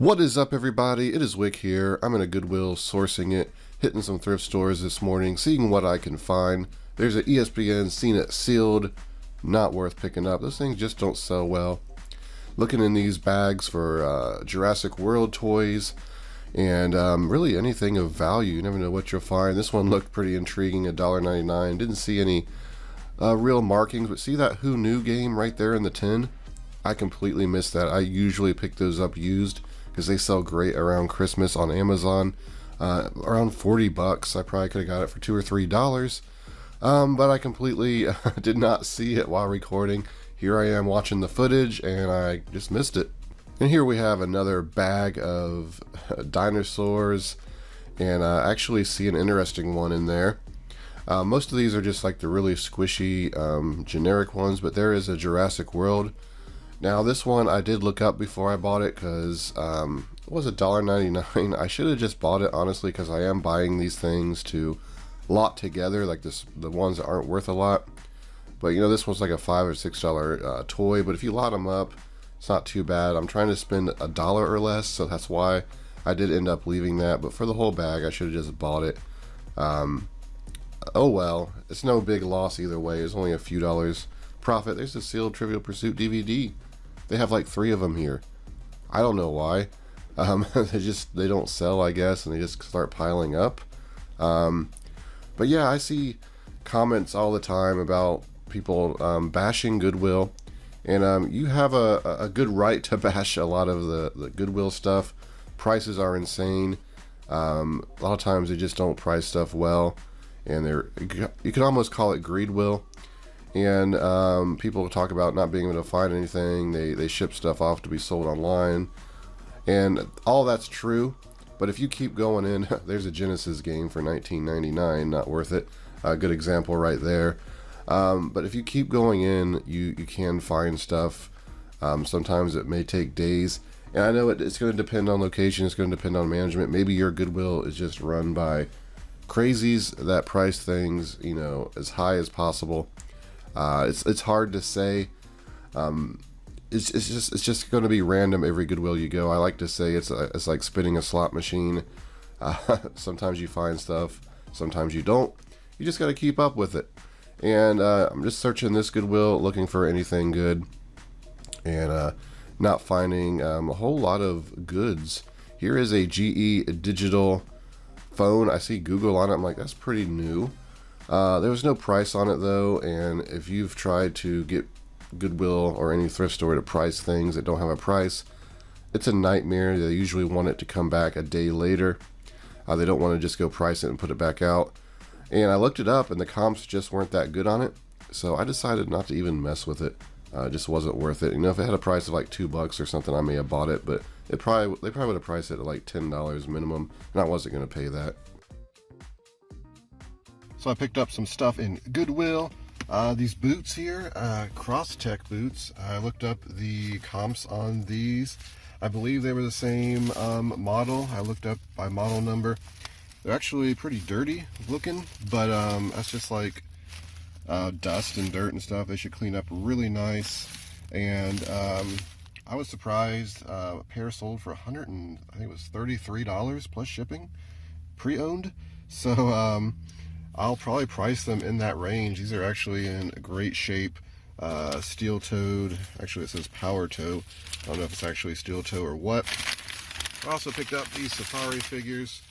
What is up, everybody? It is Wick here. I'm in a Goodwill sourcing it, hitting some thrift stores this morning, seeing what I can find. There's an ESPN, seen it sealed, not worth picking up. Those things just don't sell well. Looking in these bags for Jurassic World toys and really anything of value. You never know what you'll find. This one looked pretty intriguing, $1.99. Didn't see any real markings, but see that Who Knew game right there in the tin? I completely missed that. I usually pick those up used because they sell great around Christmas on Amazon. Around 40 bucks. I probably could have got it for $2 or $3. But I completely did not see it while recording. Here I am watching the footage and I just missed it. And here we have another bag of dinosaurs, and I actually see an interesting one in there. Most of these are just like the really squishy generic ones, but there is a Jurassic World. Now this one I did look up before I bought it because it was $1.99. I should have just bought it, honestly, because I am buying these things to lot together, like the ones that aren't worth a lot. But you know, this one's like a $5 or $6 toy, but if you lot them up, it's not too bad. I'm trying to spend $1 or less, so that's why I did end up leaving that. But for the whole bag, I should have just bought it. Oh well, it's no big loss either way. It's only a few dollars profit. There's the sealed Trivial Pursuit DVD. They have like 3 of them here. I don't know why. They don't sell, I guess, and they just start piling up. But yeah, I see comments all the time about people bashing Goodwill, and you have a good right to bash a lot of the Goodwill stuff. Prices are insane. A lot of times they just don't price stuff well, and you can almost call it greedwill. And people talk about not being able to find anything. They ship stuff off to be sold online, and all that's true. But if you keep going in, there's a Genesis game for $19.99, not worth it. A good example right there. But if you keep going in, you can find stuff. Sometimes it may take days, and I know it's going to depend on location. It's going to depend on management. Maybe your Goodwill is just run by crazies that price things, you know, as high as possible. It's hard to say. It's just going to be random every Goodwill you go. I like to say it's like spinning a slot machine. Sometimes you find stuff, sometimes you don't. You just got to keep up with it. And I'm just searching this Goodwill, looking for anything good, and not finding a whole lot of goods. Here is a GE digital phone. I see Google on it. I'm like, that's pretty new. There was no price on it though, and if you've tried to get Goodwill or any thrift store to price things that don't have a price, it's a nightmare. They usually want it to come back a day later. They don't want to just go price it and put it back out. And I looked it up, and the comps just weren't that good on it, so I decided not to even mess with it. It just wasn't worth it. You know, if it had a price of like $2 or something, I may have bought it, but they probably would have priced it at like $10 minimum, and I wasn't going to pay that. So I picked up some stuff in Goodwill. These boots here, Cross-Tech boots. I looked up the comps on these. I believe they were the same model. I looked up by model number. They're actually pretty dirty looking, but that's just like dust and dirt and stuff. They should clean up really nice. And I was surprised. A pair sold for I think it was $33 plus shipping, pre-owned. So I'll probably price them in that range. These are actually in great shape. Steel-toed. Actually, it says power toe. I don't know if it's actually steel toe or what. I also picked up these safari figures.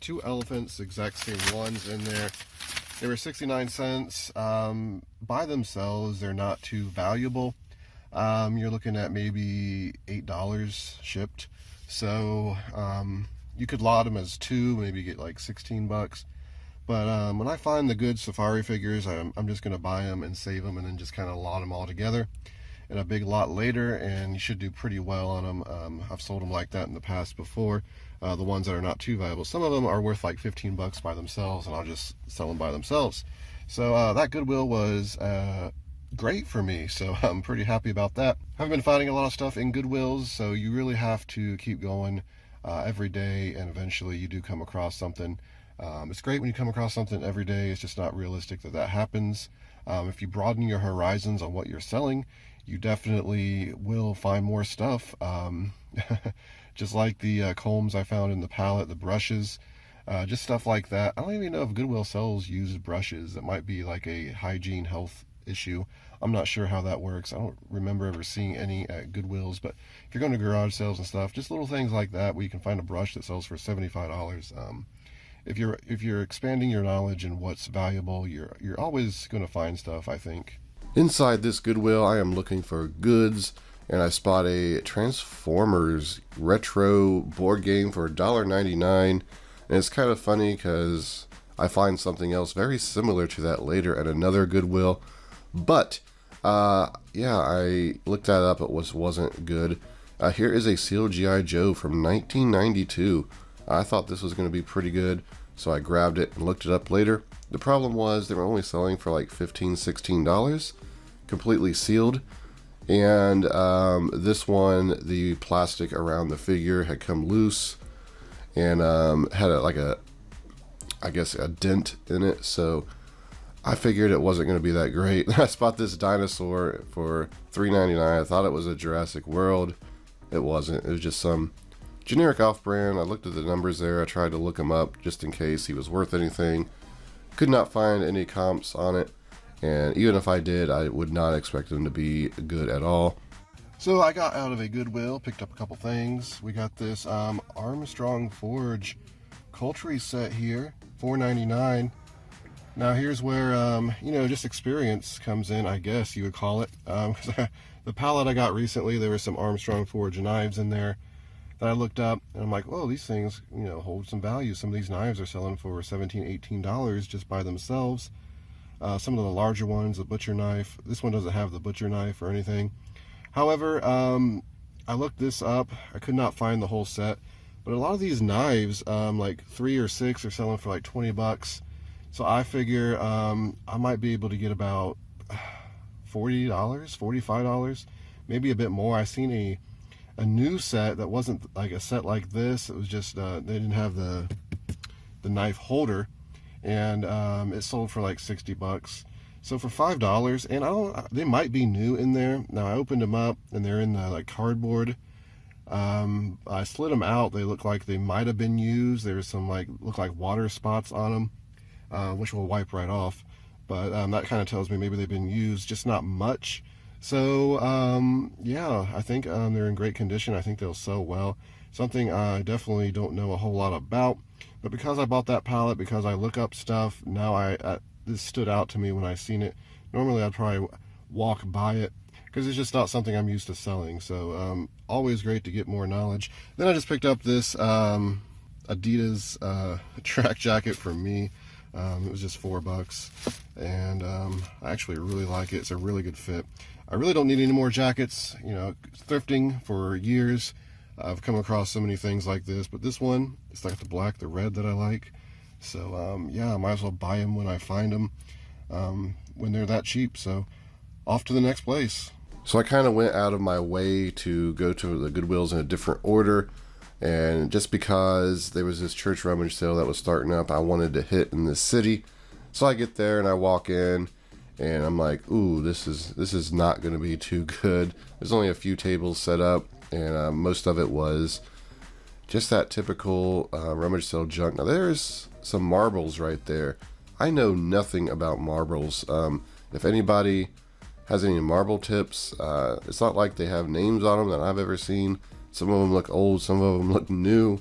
2 elephants, exact same ones in there. They were 69 cents. By themselves, they're not too valuable. You're looking at maybe $8 shipped. So you could lot them as 2, maybe get like 16 bucks. But when I find the good safari figures, I'm just going to buy them and save them, and then just kind of lot them all together in a big lot later, and you should do pretty well on them. I've sold them like that in the past before, the ones that are not too valuable. Some of them are worth like 15 bucks by themselves, and I'll just sell them by themselves. So that Goodwill was great for me, so I'm pretty happy about that. I've been finding a lot of stuff in Goodwills, so you really have to keep going every day, and eventually you do come across something. It's great when you come across something every day. It's just not realistic that happens. If you broaden your horizons on what you're selling, you definitely will find more stuff. just like the combs I found in the pallet, the brushes, just stuff like that. I don't even know if Goodwill sells used brushes. It might be like a hygiene health issue. I'm not sure how that works. I don't remember ever seeing any at Goodwills, but if you're going to garage sales and stuff, just little things like that where you can find a brush that sells for $75. If you're expanding your knowledge and what's valuable, you're always going to find stuff, I think. Inside this Goodwill, I am looking for goods, and I spot a Transformers retro board game for $1.99. And it's kind of funny because I find something else very similar to that later at another Goodwill. But yeah, I looked that up. It wasn't good. Here is a sealed G.I. Joe from 1992. I thought this was going to be pretty good, so I grabbed it and looked it up later. The problem was they were only selling for like $15, $16, completely sealed. And this one, the plastic around the figure had come loose and had I guess a dent in it. So I figured it wasn't going to be that great. I spot this dinosaur for $3.99. I thought it was a Jurassic World. It wasn't. It was just some generic off-brand. I looked at the numbers there. I tried to look him up just in case he was worth anything. Could not find any comps on it. And even if I did, I would not expect them to be good at all. So I got out of a Goodwill, picked up a couple things. We got this Armstrong Forge Culture set here, $4.99. Now here's where, just experience comes in, I guess you would call it. The palette I got recently, there were some Armstrong Forge knives in there that I looked up, and I'm like, whoa, these things, hold some value. Some of these knives are selling for $17, $18 just by themselves. Some of the larger ones, the butcher knife. This one doesn't have the butcher knife or anything. However, I looked this up. I could not find the whole set, but a lot of these knives, like 3 or 6, are selling for like $20. So I figure I might be able to get about $40, $45, maybe a bit more. I seen a new set that wasn't like a set like this. It was just they didn't have the knife holder, and it sold for like $60. So for $5, and they might be new in there. Now I opened them up, and they're in the like cardboard. I slid them out. They look like they might have been used. There's some look like water spots on them, which will wipe right off. But that kind of tells me maybe they've been used, just not much. So yeah, I think they're in great condition. I think they'll sell well. Something I definitely don't know a whole lot about, but because I bought that palette, because I look up stuff, now this stood out to me when I seen it. Normally I'd probably walk by it because it's just not something I'm used to selling. So always great to get more knowledge. Then I just picked up this Adidas track jacket for me. It was just $4, and I actually really like it. It's a really good fit. I really don't need any more jackets. Thrifting for years, I've come across so many things like this, but this one, it's like the black, the red that I like. So yeah, I might as well buy them when I find them, when they're that cheap. So off to the next place. So I kind of went out of my way to go to the Goodwills in a different order. And just because there was this church rummage sale that was starting up, I wanted to hit in this city. So I get there and I walk in, and I'm like, ooh, this is not going to be too good. There's only a few tables set up, and most of it was just that typical rummage sale junk. Now there's some marbles right there. I know nothing about marbles. If anybody has any marble tips, it's not like they have names on them that I've ever seen. Some of them look old, some of them look new,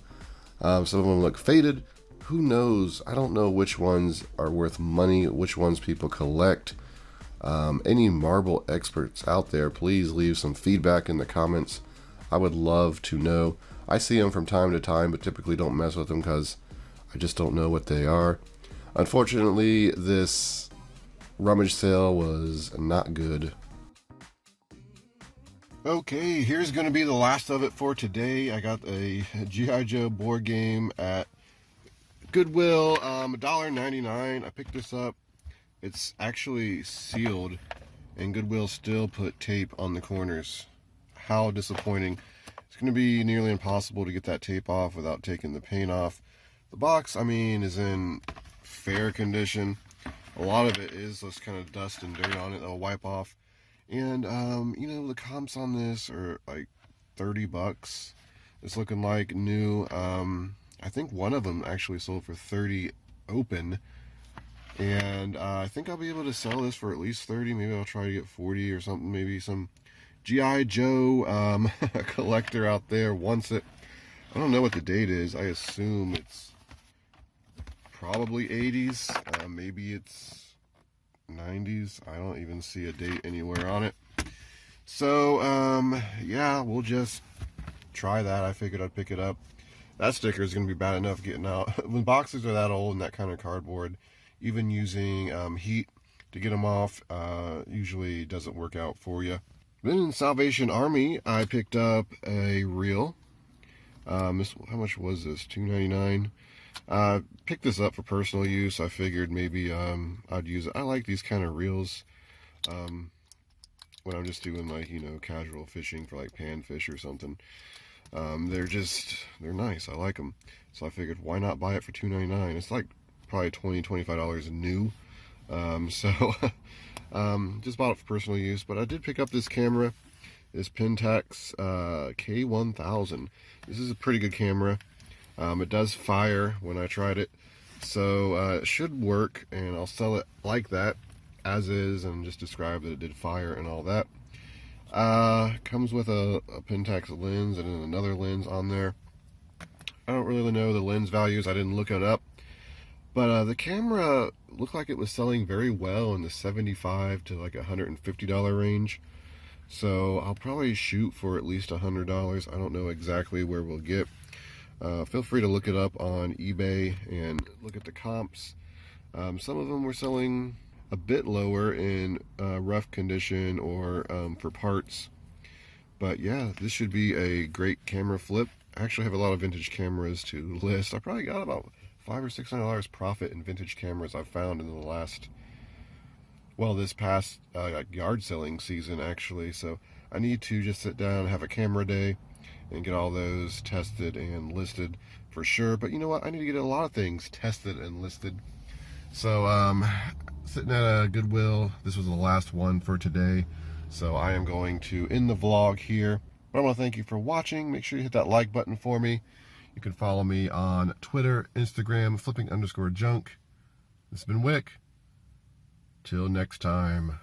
some of them look faded. Who knows? I don't know which ones are worth money, which ones people collect. Any marble experts out there, please leave some feedback in the comments. I would love to know. I see them from time to time, but typically don't mess with them because I just don't know what they are. Unfortunately, this rummage sale was not good. Okay, here's going to be the last of it for today. I got a G.I. Joe board game at Goodwill, $1.99. I picked this up. It's actually sealed, and Goodwill still put tape on the corners. How disappointing. It's going to be nearly impossible to get that tape off without taking the paint off. The box, is in fair condition. A lot of it is this kind of dust and dirt on it that'll wipe off. And, the comps on this are like $30. It's looking like new. I think one of them actually sold for 30 open, and I think I'll be able to sell this for at least 30. Maybe I'll try to get 40 or something. Maybe some G.I. Joe collector out there wants it. I don't know what the date is. I assume it's probably 80s. Maybe it's 90s. I don't even see a date anywhere on it. So, yeah, we'll just try that. I figured I'd pick it up. That sticker is going to be bad enough getting out. When boxes are that old and that kind of cardboard, even using heat to get them off usually doesn't work out for you. Then in Salvation Army, I picked up a reel. How much was this? $2.99. Picked this up for personal use. I figured maybe I'd use it. I like these kind of reels when I'm just doing like, casual fishing for like panfish or something. They're nice. I like them. So I figured, why not buy it for $2.99? It's like probably $20-25 new. Just bought it for personal use. But I did pick up this camera, this Pentax K1000. This is a pretty good camera. It does fire when I tried it. So it should work, and I'll sell it like that, as is, and just describe that it did fire and all that. Comes with a Pentax lens and then another lens on there. I don't really know the lens values. I didn't look it up. But the camera looked like it was selling very well in the $75 to like $150 range. So I'll probably shoot for at least $100. I don't know exactly where we'll get. Feel free to look it up on eBay and look at the comps. Some of them were selling a bit lower in rough condition or for parts. But yeah, this should be a great camera flip. I actually have a lot of vintage cameras to list. I probably got about $500 or $600 profit in vintage cameras I've found in the last, this past yard selling season actually. So I need to just sit down and have a camera day and get all those tested and listed for sure. But you know what? I need to get a lot of things tested and listed. So sitting at a Goodwill. This was the last one for today. So I am going to end the vlog here. But I want to thank you for watching. Make sure you hit that like button for me. You can follow me on Twitter, Instagram, flipping_junk. This has been Wick. Till next time.